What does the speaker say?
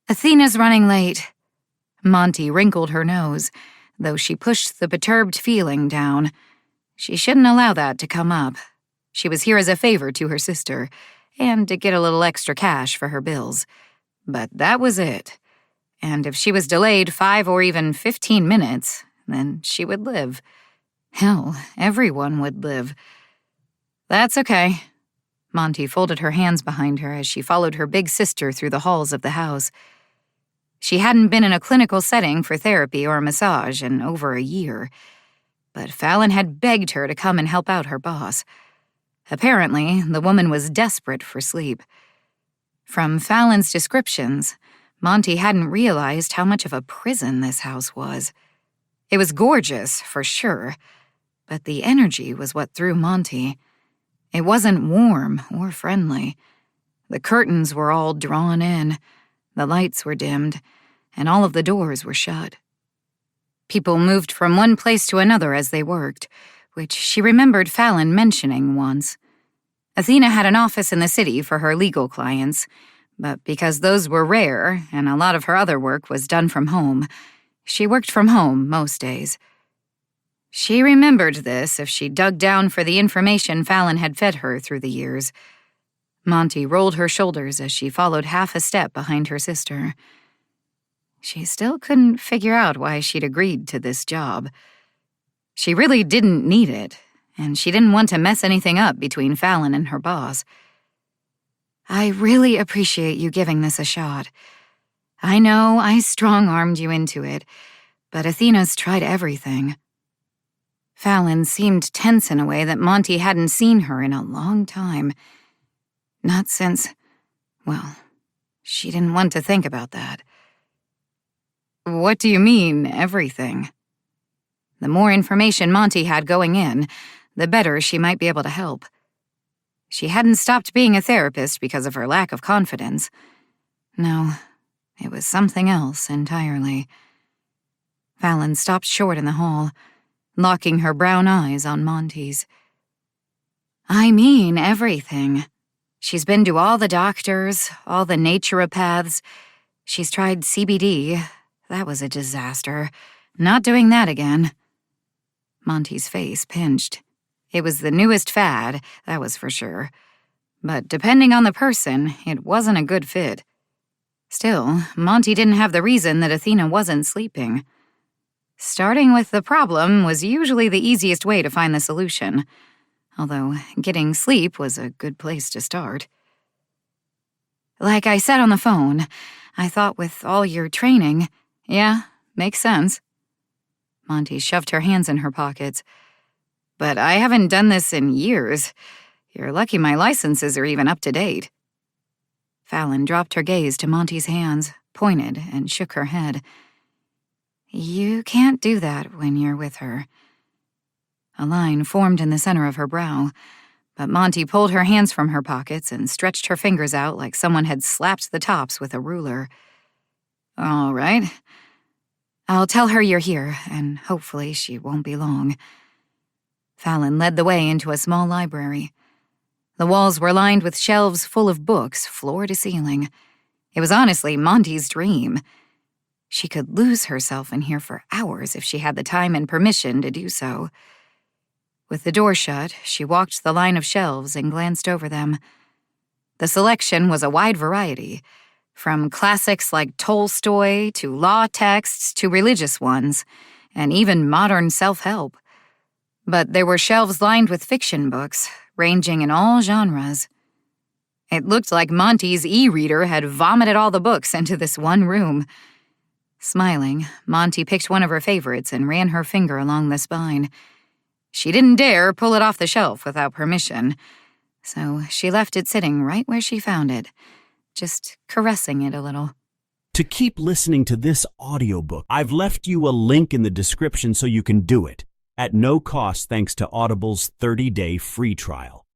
Athena's running late. Monty wrinkled her nose, though she pushed the perturbed feeling down. She shouldn't allow that to come up. She was here as a favor to her sister, and to get a little extra cash for her bills. But that was it. And if she was delayed 5 or even 15 minutes, then she would live. Hell, everyone would live. That's okay. Monty folded her hands behind her as she followed her big sister through the halls of the house. She hadn't been in a clinical setting for therapy or massage in over a year, but Fallon had begged her to come and help out her boss. Apparently, the woman was desperate for sleep. From Fallon's descriptions, Monty hadn't realized how much of a prison this house was. It was gorgeous, for sure, but the energy was what threw Monty. It wasn't warm or friendly. The curtains were all drawn in, the lights were dimmed, and all of the doors were shut. People moved from one place to another as they worked, which she remembered Fallon mentioning once. Athena had an office in the city for her legal clients, but because those were rare and a lot of her other work was done from home, she worked from home most days. She remembered this if she dug down for the information Fallon had fed her through the years. Monty rolled her shoulders as she followed half a step behind her sister. She still couldn't figure out why she'd agreed to this job. She really didn't need it, and she didn't want to mess anything up between Fallon and her boss. I really appreciate you giving this a shot. I know I strong-armed you into it, but Athena's tried everything. Fallon seemed tense in a way that Monty hadn't seen her in a long time. Not since, well, she didn't want to think about that. What do you mean, everything? The more information Monty had going in, the better she might be able to help. She hadn't stopped being a therapist because of her lack of confidence. No, it was something else entirely. Fallon stopped short in the hall, locking her brown eyes on Monty's. I mean everything. She's been to all the doctors, all the naturopaths. She's tried CBD. That was a disaster. Not doing that again. Monty's face pinched. It was the newest fad, that was for sure. But depending on the person, it wasn't a good fit. Still, Monty didn't have the reason that Athena wasn't sleeping. Starting with the problem was usually the easiest way to find the solution, although getting sleep was a good place to start. Like I said on the phone, I thought with all your training, yeah, makes sense. Monty shoved her hands in her pockets. But I haven't done this in years. You're lucky my licenses are even up to date. Fallon dropped her gaze to Monty's hands, pointed, and shook her head. You can't do that when you're with her. A line formed in the center of her brow, but Monty pulled her hands from her pockets and stretched her fingers out like someone had slapped the tops with a ruler. All right. I'll tell her you're here, and hopefully she won't be long. Fallon led the way into a small library. The walls were lined with shelves full of books, floor to ceiling. It was honestly Monty's dream. She could lose herself in here for hours if she had the time and permission to do so. With the door shut, she walked the line of shelves and glanced over them. The selection was a wide variety, from classics like Tolstoy to law texts to religious ones, and even modern self-help. But there were shelves lined with fiction books, ranging in all genres. It looked like Monty's e-reader had vomited all the books into this one room. Smiling, Monty picked one of her favorites and ran her finger along the spine. She didn't dare pull it off the shelf without permission, so she left it sitting right where she found it, just caressing it a little. To keep listening to this audiobook, I've left you a link in the description so you can do it, at no cost thanks to Audible's 30-day free trial.